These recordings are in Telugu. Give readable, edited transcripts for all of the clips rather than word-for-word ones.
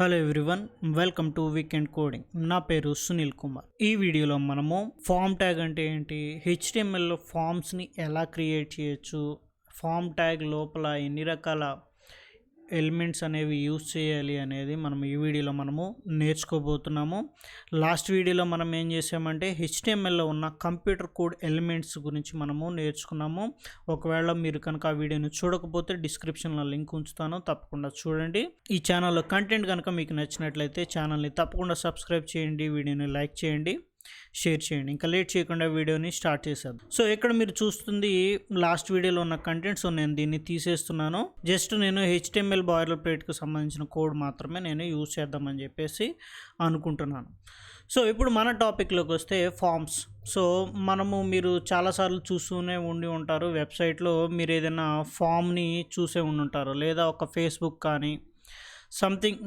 Hello everyone, welcome to weekend coding. నా పేరు సునీల్ కుమార్. ఈ వీడియోలో మనము ఫామ్ ట్యాగ్ అంటే ఏంటి, హెచ్టిఎంఎల్లో ఫామ్స్ని ఎలా క్రియేట్ చేయొచ్చు, ఫామ్ ట్యాగ్ లోపల ఎన్ని రకాల ఎలిమెంట్స్ అనేవి యూజ్ చేయాలి అనేది మనం ఈ వీడియోలో మనము నేర్చుకోబోతున్నాము. లాస్ట్ వీడియోలో మనం ఏం చేసామంటే హెచ్టిఎంఎల్లో ఉన్న కంప్యూటర్ కోడ్ ఎలిమెంట్స్ గురించి మనము నేర్చుకున్నాము. ఒకవేళ మీరు కనుక ఆ వీడియోని చూడకపోతే డిస్క్రిప్షన్లో లింక్ ఉంచుతాను, తప్పకుండా చూడండి. ఈ ఛానల్లో కంటెంట్ కనుక మీకు నచ్చినట్లయితే ఛానల్ని తప్పకుండా సబ్స్క్రైబ్ చేయండి, వీడియోని లైక్ చేయండి, షేర్ చేయండి. ఇంకా లేట్ చేయకుండా వీడియోని స్టార్ట్ చేసేద్దాం. సో ఇక్కడ మీరు చూస్తుంది లాస్ట్ వీడియోలో ఉన్న కంటెంట్స్. నేను దీన్ని తీసేస్తున్నాను. జస్ట్ నేను హెచ్టిఎంఎల్ బాయిలర్ ప్లేట్కి సంబంధించిన కోడ్ మాత్రమే నేను యూజ్ చేద్దామని చెప్పేసి అనుకుంటున్నాను. సో ఇప్పుడు మన టాపిక్లోకి వస్తే ఫామ్స్. సో మీరు చాలాసార్లు చూస్తూనే ఉంటారు, వెబ్సైట్లో మీరు ఏదైనా ఫామ్ని చూసే ఉంటారు, లేదా ఒక ఫేస్బుక్ కానీ సంథింగ్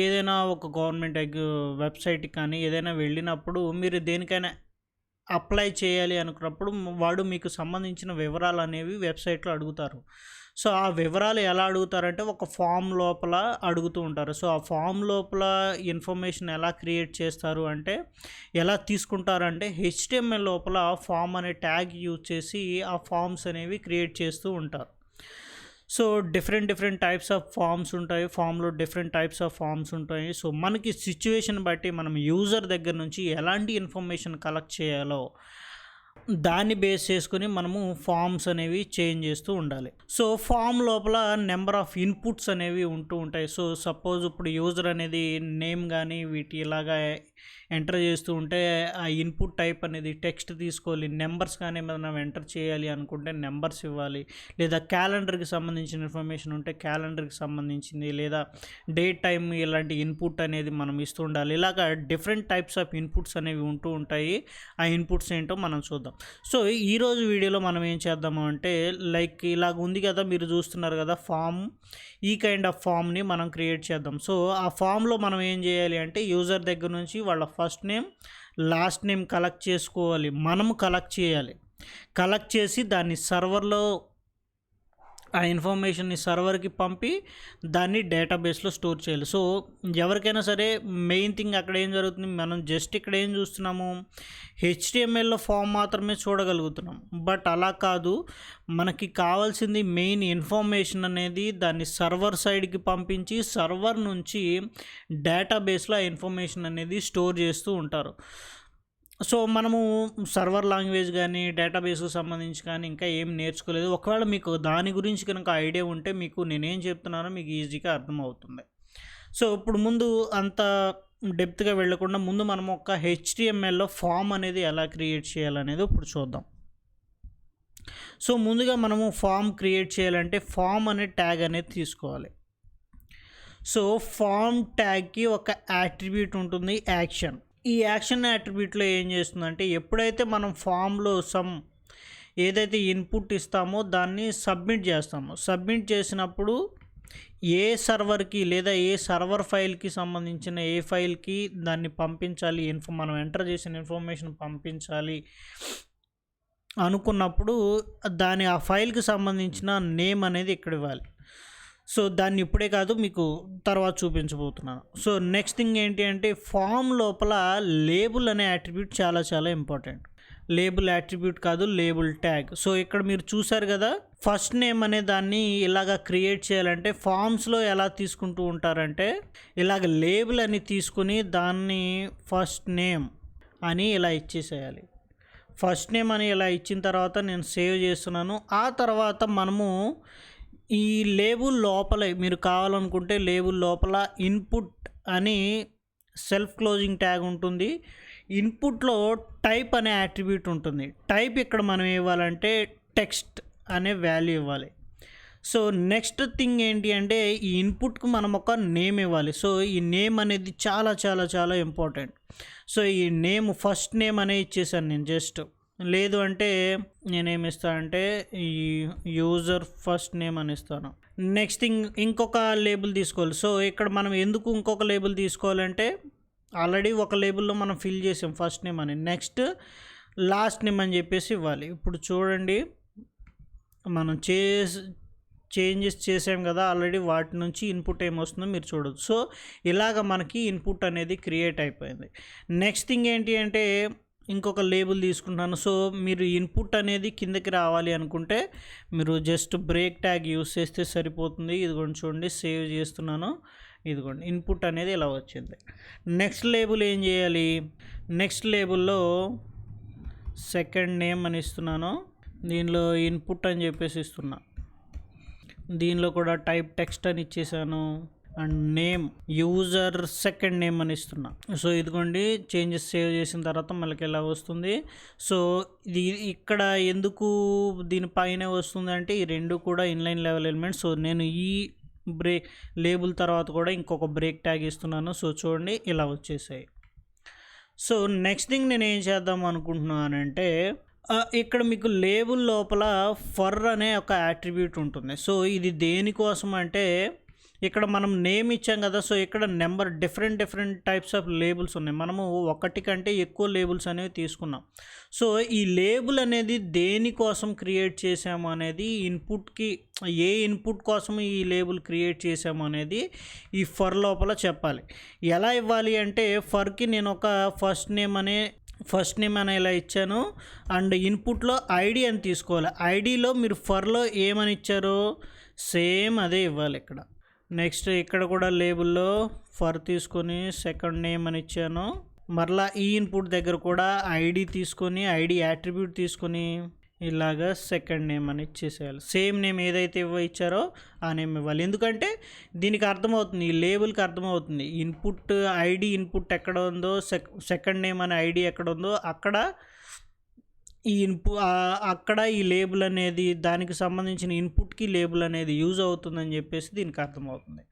ఏదైనా ఒక గవర్నమెంట్ వెబ్సైట్కి కానీ ఏదైనా వెళ్ళినప్పుడు మీరు దేనికైనా అప్లై చేయాలి అనుకున్నప్పుడు వాడు మీకు సంబంధించిన వివరాలు అనేవి వెబ్సైట్లో అడుగుతారు. సో ఆ వివరాలు ఎలా అడుగుతారంటే ఒక ఫామ్ లోపల అడుగుతూ ఉంటారు. సో ఆ ఫామ్ లోపల ఇన్ఫర్మేషన్ ఎలా క్రియేట్ చేస్తారు అంటే, ఎలా తీసుకుంటారంటే హెచ్టిఎంఎల్ లోపల ఫామ్ అనే ట్యాగ్ యూజ్ చేసి ఆ ఫామ్స్ అనేవి క్రియేట్ చేస్తూ ఉంటారు. So different types of forms ఉంటాయి, ఫామ్లో డిఫరెంట్ టైప్స్ ఆఫ్ ఫామ్స్ ఉంటాయి. సో మనకి సిచ్యువేషన్ బట్టి మనం యూజర్ దగ్గర నుంచి ఎలాంటి ఇన్ఫర్మేషన్ కలెక్ట్ చేయాలో దాన్ని బేస్ చేసుకుని మనము ఫామ్స్ అనేవి చేంజ్ చేస్తూ ఉండాలి. సో ఫామ్ లోపల నెంబర్ ఆఫ్ ఇన్పుట్స్ అనేవి ఉంటూ ఉంటాయి. సో సపోజ్ ఇప్పుడు యూజర్ అనేది నేమ్ కానీ వీటి ఇలాగా ఎంటర్ చేస్తూ ఉంటే ఆ ఇన్పుట్ టైప్ అనేది టెక్స్ట్ తీసుకోవాలి. నెంబర్స్ కానీ మనం ఎంటర్ చేయాలి అనుకుంటే నెంబర్స్ ఇవ్వాలి, లేదా క్యాలెండర్కి సంబంధించిన ఇన్ఫర్మేషన్ ఉంటే క్యాలెండర్కి సంబంధించింది, లేదా డేట్ టైం ఇలాంటి ఇన్పుట్ అనేది మనం ఇస్తూ ఉండాలి. ఇలాగ డిఫరెంట్ టైప్స్ ఆఫ్ ఇన్పుట్స్ అనేవి ఉంటూ ఉంటాయి. ఆ ఇన్పుట్స్ ఏంటో మనం చూద్దాం. సో ఈరోజు వీడియోలో మనం ఏం చేద్దాము అంటే, లైక్ ఇలాగ ఉంది కదా, మీరు చూస్తున్నారు కదా ఫామ్, ఈ కైండ్ ఆఫ్ ఫామ్ని మనం క్రియేట్ చేద్దాం. సో ఆ ఫామ్లో మనం ఏం చేయాలి అంటే యూజర్ దగ్గర నుంచి వాళ్ళ first name last name collect చేసుకోవాలి. మనము కలెక్ట్ చేయాలి. కలెక్ట్ చేసి దాన్ని సర్వర్లో ఆ ఇన్ఫర్మేషన్ని సర్వర్కి పంపి దాన్ని డేటాబేస్లో స్టోర్ చేయాలి. సో ఎవరికైనా సరే మెయిన్ థింగ్ అక్కడ ఏం జరుగుతుంది, మనం జస్ట్ ఇక్కడ ఏం చూస్తున్నాము, హెచ్టిఎంఎల్లో ఫామ్ మాత్రమే చూడగలుగుతున్నాం. బట్ అలా కాదు, మనకి కావాల్సింది మెయిన్ ఇన్ఫర్మేషన్ అనేది దాన్ని సర్వర్ సైడ్కి పంపించి సర్వర్ నుంచి డేటాబేస్లో ఆ ఇన్ఫర్మేషన్ అనేది స్టోర్ చేస్తూ ఉంటారు. సో మనము సర్వర్ లాంగ్వేజ్ కానీ డేటాబేస్కి సంబంధించి కానీ ఇంకా ఏం నేర్చుకోలేదు. ఒకవేళ మీకు దాని గురించి కనుక ఐడియా ఉంటే మీకు నేనేం చెప్తున్నానో మీకు ఈజీగా అర్థమవుతుంది. సో ఇప్పుడు ముందు అంత డెప్త్గా వెళ్ళకుండా ముందు మనం ఒక హెచ్టిఎంఎల్లో ఫామ్ అనేది ఎలా క్రియేట్ చేయాలనేది ఇప్పుడు చూద్దాం. సో ముందుగా మనము ఫామ్ క్రియేట్ చేయాలంటే ఫామ్ అనే ట్యాగ్ అనేది తీసుకోవాలి. సో ఫామ్ ట్యాగ్కి ఒక యాట్రిబ్యూట్ ఉంటుంది, యాక్షన్. ఈ యాక్షన్ యాట్రిబ్యూట్లో ఏం చేస్తుందంటే, ఎప్పుడైతే మనం ఫామ్లో ఏదైతే ఇన్పుట్ ఇస్తామో దాన్ని సబ్మిట్ చేస్తామో, సబ్మిట్ చేసినప్పుడు ఏ సర్వర్కి లేదా ఏ సర్వర్ ఫైల్కి సంబంధించిన ఏ ఫైల్కి దాన్ని పంపించాలి, మనం ఎంటర్ చేసిన ఇన్ఫర్మేషన్ పంపించాలి అనుకున్నప్పుడు ఆ ఫైల్కి సంబంధించిన నేమ్ అనేది ఇక్కడ ఇవ్వాలి. సో దాన్ని ఇప్పుడే కాదు, మీకు తర్వాత చూపించబోతున్నాను. సో నెక్స్ట్ థింగ్ ఏంటి అంటే, ఫామ్ లోపల లేబుల్ అనే యాట్రిబ్యూట్ చాలా ఇంపార్టెంట్. లేబుల్ యాట్రిబ్యూట్ కాదు, లేబుల్ ట్యాగ్. సో ఇక్కడ మీరు చూసారు కదా, ఫస్ట్ నేమ్ అనే దాన్ని ఇలాగ క్రియేట్ చేయాలంటే ఫామ్స్లో ఎలా తీసుకుంటూ ఉంటారంటే, ఇలాగ లేబుల్ అని తీసుకుని దాన్ని ఫస్ట్ నేమ్ అని ఇలా ఇచ్చేసేయాలి. ఫస్ట్ నేమ్ అని ఇలా ఇచ్చిన తర్వాత నేను సేవ్ చేస్తున్నాను. ఆ తర్వాత మనము ఈ లేబుల్ లోపల మీరు కావాలనుకుంటే లేబుల్ లోపల ఇన్పుట్ అని సెల్ఫ్ క్లోజింగ్ ట్యాగ్ ఉంటుంది. ఇన్పుట్లో టైప్ అనే యాట్రిబ్యూట్ ఉంటుంది. టైప్ ఇక్కడ మనం ఇవ్వాలంటే టెక్స్ట్ అనే వాల్యూ ఇవ్వాలి. సో నెక్స్ట్ థింగ్ ఏంటి అంటే, ఈ ఇన్పుట్కు మనం ఒక నేమ్ ఇవ్వాలి. సో ఈ నేమ్ అనేది చాలా ఇంపార్టెంట్. సో ఈ నేమ్ ఫస్ట్ నేమ్ అనే ఇచ్చేసాను నేను. జస్ట్ లేదు అంటే నేనేమిస్తానంటే ఈ యూజర్ ఫస్ట్ నేమ్ అని ఇస్తాను. నెక్స్ట్ థింగ్ ఇంకొక లేబుల్ తీసుకోవాలి. సో ఇక్కడ మనం ఎందుకు ఇంకొక లేబుల్ తీసుకోవాలంటే, ఆల్రెడీ ఒక లేబుల్లో మనం ఫిల్ చేసాం ఫస్ట్ నేమ్ అని. నెక్స్ట్ లాస్ట్ నేమ్ అని చెప్పేసి ఇవ్వాలి. ఇప్పుడు చూడండి, మనం చేంజెస్ చేసాం కదా ఆల్రెడీ, వాటి నుంచి ఇన్పుట్ ఏమొస్తుందో మీరు చూడొచ్చు. సో ఇలాగ మనకి ఇన్పుట్ అనేది క్రియేట్ అయిపోయింది. నెక్స్ట్ థింగ్ ఏంటి అంటే ఇంకొక లేబుల్ తీసుకుంటాను. సో మీరు ఇన్పుట్ అనేది కిందకి రావాలి అనుకుంటే మీరు జస్ట్ బ్రేక్ ట్యాగ్ యూస్ చేస్తే సరిపోతుంది. ఇదిగోండి చూడండి, సేవ్ చేస్తున్నాను. ఇదిగోండి ఇన్పుట్ అనేది ఇలా వచ్చింది. నెక్స్ట్ లేబుల్ ఏం చేయాలి, నెక్స్ట్ లేబుల్లో సెకండ్ నేమ్ అని ఇస్తున్నాను. దీనిలో ఇన్పుట్ అని చెప్పేసి ఇస్తున్నా. దీనిలో కూడా టైప్ టెక్స్ట్ అని ఇచ్చేసాను. And name user second name అని ఇస్తున్నా. సో ఇదిగోండి చేంజెస్ సేవ్ చేసిన తర్వాత మనకి ఎలా వస్తుంది. సో ఇది ఇక్కడ ఎందుకు దీనిపైనే వస్తుంది అంటే ఈ రెండు కూడా ఇన్లైన్ లెవెల్ ఎలిమెంట్స్. సో నేను ఈ బ్రేక్ లేబుల్ తర్వాత కూడా ఇంకొక బ్రేక్ ట్యాగ్ ఇస్తున్నాను. సో చూడండి ఇలా వచ్చేసాయి. సో నెక్స్ట్ థింగ్ నేను ఏం చేద్దాం అనుకుంటున్నానంటే ఇక్కడ మీకు లేబుల్ లోపల ఫర్ అనే ఒక యాట్రిబ్యూట్ ఉంటుంది. సో ఇది దేనికోసం అంటే ఇక్కడ మనం నేమ్ ఇచ్చాం కదా. సో ఇక్కడ number different types of labels ఉన్నాయి. మనము ఒకటి కంటే ఎక్కువ లేబుల్స్ అనేవి తీసుకున్నాం. సో ఈ లేబుల్ అనేది దేనికోసం క్రియేట్ చేసాము అనేది ఇన్పుట్కి, ఏ ఇన్పుట్ కోసం ఈ లేబుల్ క్రియేట్ చేసాము అనేది ఈ ఫర్ లోపల చెప్పాలి. ఎలా ఇవ్వాలి అంటే ఫర్కి నేను ఒక ఫస్ట్ నేమ్ అని ఇలా ఇచ్చాను. అండ్ ఇన్పుట్లో ఐడి అని తీసుకోవాలి. ఐడిలో మీరు ఫర్లో ఏమని ఇచ్చారో సేమ్ అదే ఇవ్వాలి ఇక్కడ. నెక్స్ట్ ఇక్కడ కూడా లేబుల్లో ఫర్ తీసుకొని సెకండ్ నేమ్ అని ఇచ్చాను. మరలా ఈ ఇన్పుట్ దగ్గర కూడా ఐడి తీసుకొని, ఐడి యాట్రిబ్యూట్ తీసుకొని ఇలాగా సెకండ్ నేమ్ అని ఇచ్చేసేయాలి. సేమ్ నేమ్ ఏదైతే ఇచ్చారో ఆ నేమ్ ఇవ్వాలి. ఎందుకంటే దీనికి అర్థమవుతుంది, ఈ లేబుల్కి అర్థమవుతుంది ఇన్పుట్ ఐడి, ఇన్పుట్ ఎక్కడ ఉందో, సెకండ్ నేమ్ అనే ఐడి ఎక్కడ ఉందో అక్కడ అక్కడ ఈ లేబుల్ అనేది దానికి సంబంధించిన ఇన్పుట్కి లేబుల్ అనేది యూజ్ అవుతుందని చెప్పేసి దీనికి అర్థమవుతుంది.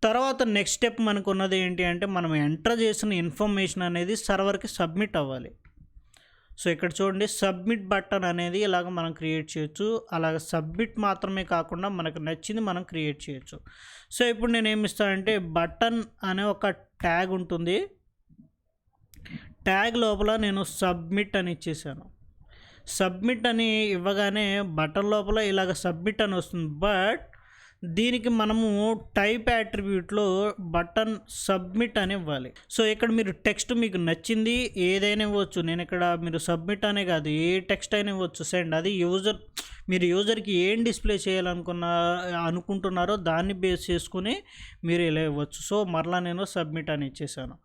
తర్వాత నెక్స్ట్ స్టెప్ మనకు ఉన్నది ఏంటి అంటే మనం ఎంటర్ చేసిన ఇన్ఫర్మేషన్ అనేది సర్వర్కి సబ్మిట్ అవ్వాలి. సో ఇక్కడ చూడండి సబ్మిట్ బటన్ అనేది ఇలాగ మనం క్రియేట్ చేయొచ్చు. అలాగ సబ్మిట్ మాత్రమే కాకుండా మనకు నచ్చింది మనం క్రియేట్ చేయొచ్చు. సో ఇప్పుడు నేను ఏమి ఇస్తానంటే బటన్ అనే ఒక ట్యాగ్ ఉంటుంది. ట్యాగ్ లోపల నేను సబ్మిట్ అని ఇచ్చేసాను. సబ్మిట్ అని ఇవ్వగానే బటన్ లోపల ఇలాగ సబ్మిట్ అని వస్తుంది. బట్ దీనికి మనము టైప్ యాట్రిబ్యూట్లో బటన్ సబ్మిట్ అని ఇవ్వాలి. సో ఇక్కడ మీరు టెక్స్ట్ మీకు నచ్చింది ఏదైనా ఇవ్వచ్చు. నేను ఇక్కడ మీరు సబ్మిట్ అనే కాదు ఏ టెక్స్ట్ అయినా ఇవ్వచ్చు. సెండ్ అది మీరు యూజర్కి ఏం డిస్ప్లే అనుకుంటున్నారో దాన్ని బేస్ చేసుకుని మీరు ఇలా ఇవ్వచ్చు. సో మరలా నేను సబ్మిట్ అని ఇచ్చేసాను.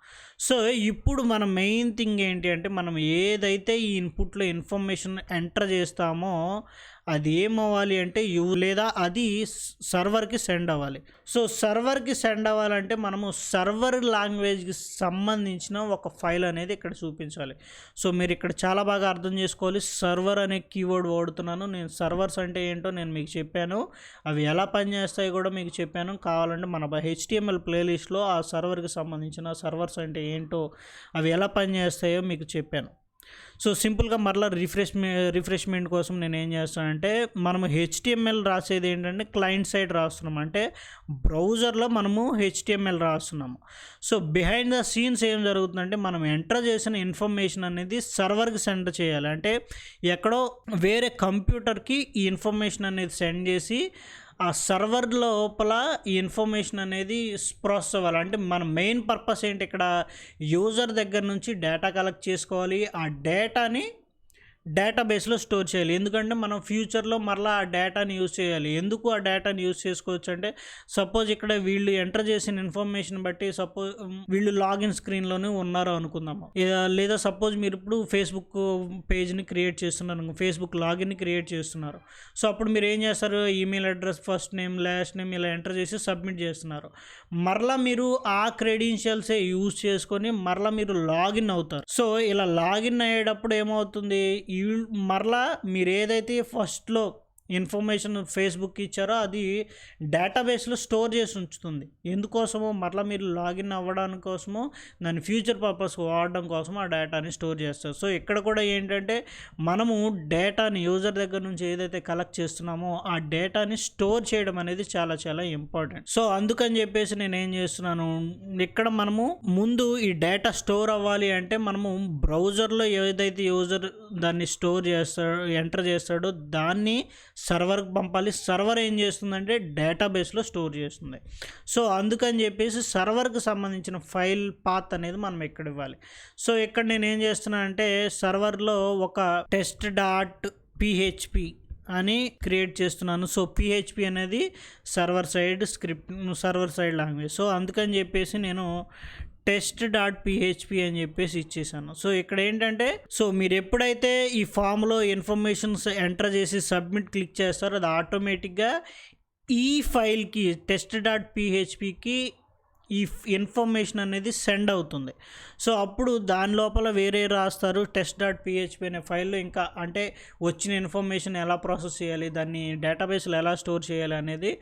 సో ఇప్పుడు మన మెయిన్ థింగ్ ఏంటి అంటే మనం ఏదైతే ఈ ఇన్పుట్లో ఇన్ఫర్మేషన్ ఎంటర్ చేస్తామో అది ఏమవ్వాలి అంటే లేదా అది సర్వర్కి సెండ్ అవ్వాలి. సో సర్వర్కి సెండ్ అవ్వాలంటే మనము సర్వర్ లాంగ్వేజ్కి సంబంధించిన ఒక ఫైల్ అనేది ఇక్కడ చూపించాలి. సో మీరు ఇక్కడ చాలా బాగా అర్థం చేసుకోవాలి. సర్వర్ అనే కీవర్డ్ వాడుతున్నాను నేను. సర్వర్స్ అంటే ఏంటో నేను మీకు చెప్పాను, అవి ఎలా పనిచేస్తాయో కూడా మీకు చెప్పాను. కావాలంటే మన HTML ప్లేలిస్ట్లో ఆ సర్వర్కి సంబంధించిన సర్వర్స్ అంటే ఏంటో అవి ఎలా పనిచేస్తాయో మీకు చెప్పాను. సో సింపుల్గా మరలా రిఫ్రెష్మెంట్ కోసం నేను ఏం చేస్తానంటే మనము HTML రాసేది ఏంటంటే క్లయింట్ సైడ్ రాస్తున్నాం, అంటే బ్రౌజర్లో మనము HTML రాస్తున్నాము. సో బిహైండ్ ద సీన్స్ ఏం జరుగుతుందంటే మనం ఎంటర్ చేసిన ఇన్ఫర్మేషన్ అనేది సర్వర్కి సెండ్ చేయాలి. అంటే ఎక్కడో వేరే కంప్యూటర్కి ఈ ఇన్ఫర్మేషన్ అనేది సెండ్ చేసి ఆ సర్వర్ లోపల ఈ ఇన్ఫర్మేషన్ అనేది ప్రాసెస్ అవ్వాలి. అంటే మన మెయిన్ పర్పస్ ఏంటి, ఇక్కడ యూజర్ దగ్గర నుంచి డేటా కలెక్ట్ చేసుకోవాలి. ఆ డేటాని డేటాబేస్లో స్టోర్ చేయాలి. ఎందుకంటే మనం ఫ్యూచర్లో మరలా ఆ డేటాని యూజ్ చేయాలి. ఎందుకు ఆ డేటాని యూజ్ చేసుకోవచ్చు అంటే సపోజ్ ఇక్కడ వీళ్ళు ఎంటర్ చేసిన ఇన్ఫర్మేషన్ బట్టి సపోజ్ వీళ్ళు లాగిన్ స్క్రీన్లోనే ఉన్నారు అనుకుందాము. లేదా సపోజ్ మీరు ఇప్పుడు ఫేస్బుక్ పేజ్ని క్రియేట్ చేస్తున్నారు, ఫేస్బుక్ లాగిన్ని క్రియేట్ చేస్తున్నారు. సో అప్పుడు మీరు ఏం చేస్తారు, email address, first name, last name ఇలా ఎంటర్ చేసి సబ్మిట్ చేస్తున్నారు. మరలా మీరు ఆ క్రెడెన్షియల్సే యూజ్ చేసుకొని మరలా మీరు లాగిన్ అవుతారు. సో ఇలా లాగిన్ అయ్యేటప్పుడు ఏమవుతుంది, మరలా మీరు ఏదైతే ఫస్ట్లో ఇన్ఫర్మేషన్ ఫేస్బుక్ ఇచ్చారో అది డేటాబేస్లో స్టోర్ చేసి ఉంచుతుంది. ఎందుకోసమో మరలా మీరు లాగిన్ అవ్వడానికి కోసమో దాని ఫ్యూచర్ పర్పస్ వాడడం కోసం ఆ డేటాని స్టోర్ చేస్తారు. సో ఇక్కడ కూడా ఏంటంటే మనము డేటాని యూజర్ దగ్గర నుంచి ఏదైతే కలెక్ట్ చేస్తున్నామో ఆ డేటాని స్టోర్ చేయడం అనేది చాలా చాలా ఇంపార్టెంట్. సో అందుకని చెప్పేసి నేను ఏం చేస్తున్నాను, ఇక్కడ మనము ముందు ఈ డేటా స్టోర్ అవ్వాలి అంటే మనము బ్రౌజర్లో ఏదైతే యూజర్ దాన్ని స్టోర్ చేస్తాడో ఎంటర్ చేస్తాడో దాన్ని సర్వర్కి పంపాలి. సర్వర్ ఏం చేస్తుందంటే డేటాబేస్లో స్టోర్ చేస్తుంది. సో అందుకని చెప్పేసి సర్వర్కి సంబంధించిన ఫైల్ పాత్ అనేది మనం ఇక్కడ ఇవ్వాలి. సో ఇక్కడ నేను ఏం చేస్తున్నానంటే సర్వర్లో ఒక test.php అని క్రియేట్ చేస్తున్నాను. సో పిహెచ్పి అనేది server side script, server side language. So అందుకని చెప్పేసి నేను test.php అని చెప్పేసి ఇచ్చేసాను. సో ఇక్కడ ఏంటంటే సో మీరు ఎప్పుడైతే ఈ ఫామ్లో ఇన్ఫర్మేషన్స్ ఎంటర్ చేసి సబ్మిట్ క్లిక్ చేస్తారో అది ఆటోమేటిక్గా ఈ ఫైల్కి test.phpకి ఈ ఇన్ఫర్మేషన్ అనేది సెండ్ అవుతుంది. సో అప్పుడు దాని లోపల వేరే రాస్తారు test.php అనే ఫైల్లో ఇంకా అంటే వచ్చిన ఇన్ఫర్మేషన్ ఎలా ప్రాసెస్ చేయాలి, దాన్ని డేటాబేస్లో ఎలా స్టోర్ చేయాలి అనేది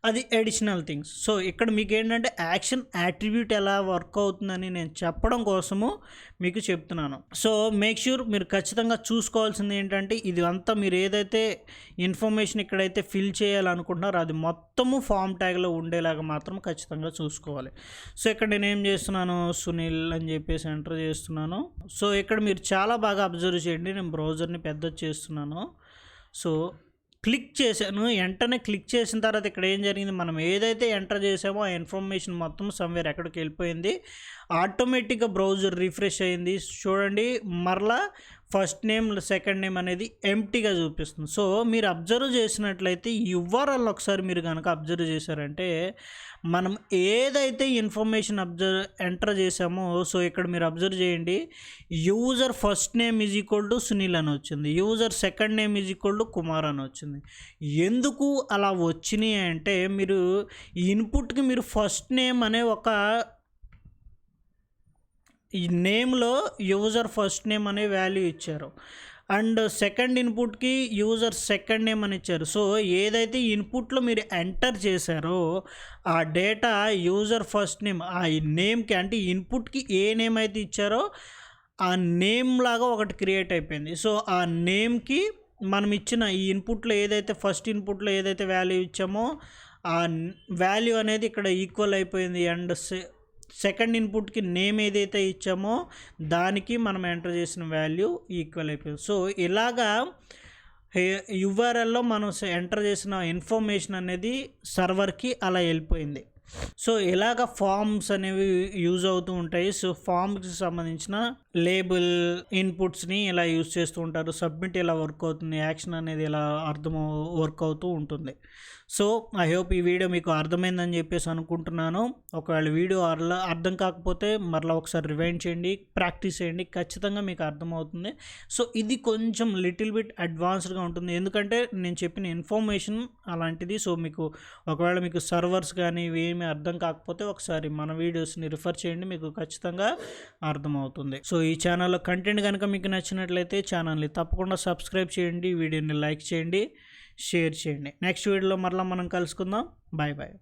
అది అడిషనల్ థింగ్స్. సో ఇక్కడ మీకు ఏంటంటే యాక్షన్ యాట్రిబ్యూట్ ఎలా వర్క్ అవుతుందని నేను చెప్పడం కోసము మీకు చెప్తున్నాను. సో మేక్ ష్యూర్ మీరు ఖచ్చితంగా చూసుకోవాల్సింది ఏంటంటే ఇది అంతా మీరు ఏదైతే ఇన్ఫర్మేషన్ ఇక్కడైతే ఫిల్ చేయాలనుకుంటున్నారో అది మొత్తము ఫామ్ ట్యాగ్లో ఉండేలాగా మాత్రం ఖచ్చితంగా చూసుకోవాలి. సో ఇక్కడ నేను ఏం చేస్తున్నాను, సునీల్ అని చెప్పేసి ఎంటర్ చేస్తున్నాను. సో ఇక్కడ మీరు చాలా బాగా అబ్జర్వ్ చేయండి, నేను బ్రౌజర్ని పెద్దది చేస్తున్నాను. సో క్లిక్ చేశాను, వెంటనే క్లిక్ చేసిన తర్వాత ఇక్కడ ఏం జరిగింది, మనం ఏదైతే ఎంటర్ చేసామో ఆ ఇన్ఫర్మేషన్ మొత్తం సమ్వేర్ ఎక్కడికి వెళ్ళిపోయింది. ఆటోమేటిక్గా బ్రౌజర్ రిఫ్రెష్ అయింది. చూడండి మరలా ఫస్ట్ నేమ్ సెకండ్ నేమ్ అనేది ఎంప్టీగా చూపిస్తుంది. సో మీరు అబ్జర్వ్ చేసినట్లయితే యుఆర్ఎల్ ఒకసారి మీరు కనుక అబ్జర్వ్ చేశారంటే మనం ఏదైతే ఇన్ఫర్మేషన్ ఎంటర్ చేసామో సో ఇక్కడ మీరు అబ్జర్వ్ చేయండి, user first name is equal to Sunil అని వచ్చింది, user second name is equal to Kumar అని వచ్చింది. ఎందుకు అలా వచ్చినాయి అంటే మీరు ఇన్పుట్కి మీరు ఫస్ట్ నేమ్ అనే ఒక ఈ నేమ్లో యూజర్ ఫస్ట్ నేమ్ అనే వాల్యూ ఇచ్చారు అండ్ సెకండ్ ఇన్పుట్కి యూజర్ సెకండ్ నేమ్ అని ఇచ్చారు. సో ఏదైతే ఇన్పుట్లో మీరు ఎంటర్ చేశారో ఆ డేటా యూజర్ ఫస్ట్ నేమ్ ఆ నేమ్కి అంటే ఇన్పుట్కి ఏ నేమ్ అయితే ఇచ్చారో ఆ నేమ్ లాగా ఒకటి క్రియేట్ అయిపోయింది. సో ఆ నేమ్కి మనం ఇచ్చిన ఈ ఇన్పుట్లో ఏదైతే ఫస్ట్ ఇన్పుట్లో ఏదైతే వాల్యూ ఇచ్చామో ఆ వాల్యూ అనేది ఇక్కడ ఈక్వల్ అయిపోయింది అండ్ సెకండ్ ఇన్పుట్కి నేమ్ ఏదైతే ఇచ్చామో దానికి మనం ఎంటర్ చేసిన వాల్యూ ఈక్వల్ అయిపోయింది. సో ఇలాగా యూఆర్ఎల్లో మనం ఎంటర్ చేసిన ఇన్ఫర్మేషన్ అనేది సర్వర్కి అలా వెళ్ళిపోయింది. సో ఇలాగ ఫామ్స్ అనేవి యూజ్ అవుతూ ఉంటాయి. సో ఫామ్కి సంబంధించిన లేబుల్ ఇన్పుట్స్ని ఇలా యూజ్ చేస్తూ ఉంటారు. సబ్మిట్ ఎలా వర్క్ అవుతుంది, యాక్షన్ అనేది ఎలా వర్క్ అవుతూ ఉంటుంది. సో ఐ హోప్ ఈ వీడియో మీకు అర్థమైందని చెప్పేసి అనుకుంటున్నాను. ఒకవేళ వీడియో అర్థం కాకపోతే మరలా ఒకసారి రివైండ్ చేయండి, ప్రాక్టీస్ చేయండి, ఖచ్చితంగా మీకు అర్థమవుతుంది. సో ఇది కొంచెం లిటిల్ బిట్ అడ్వాన్స్డ్గా ఉంటుంది ఎందుకంటే నేను చెప్పిన ఇన్ఫర్మేషన్ అలాంటిది. సో మీకు ఒకవేళ మీకు సర్వర్స్ కానీ ఇవేమీ అర్థం కాకపోతే ఒకసారి మన వీడియోస్ని రిఫర్ చేయండి, మీకు ఖచ్చితంగా అర్థమవుతుంది. సో ఈ ఛానల్లో కంటెంట్ కనుక మీకు నచ్చినట్లయితే ఛానల్ని తప్పకుండా సబ్స్క్రైబ్ చేయండి, వీడియోని లైక్ చేయండి, షేర్ చేయండి. నెక్స్ట్ వీడియోలో మరలా మనం కలుసుకుందాం. Bye bye.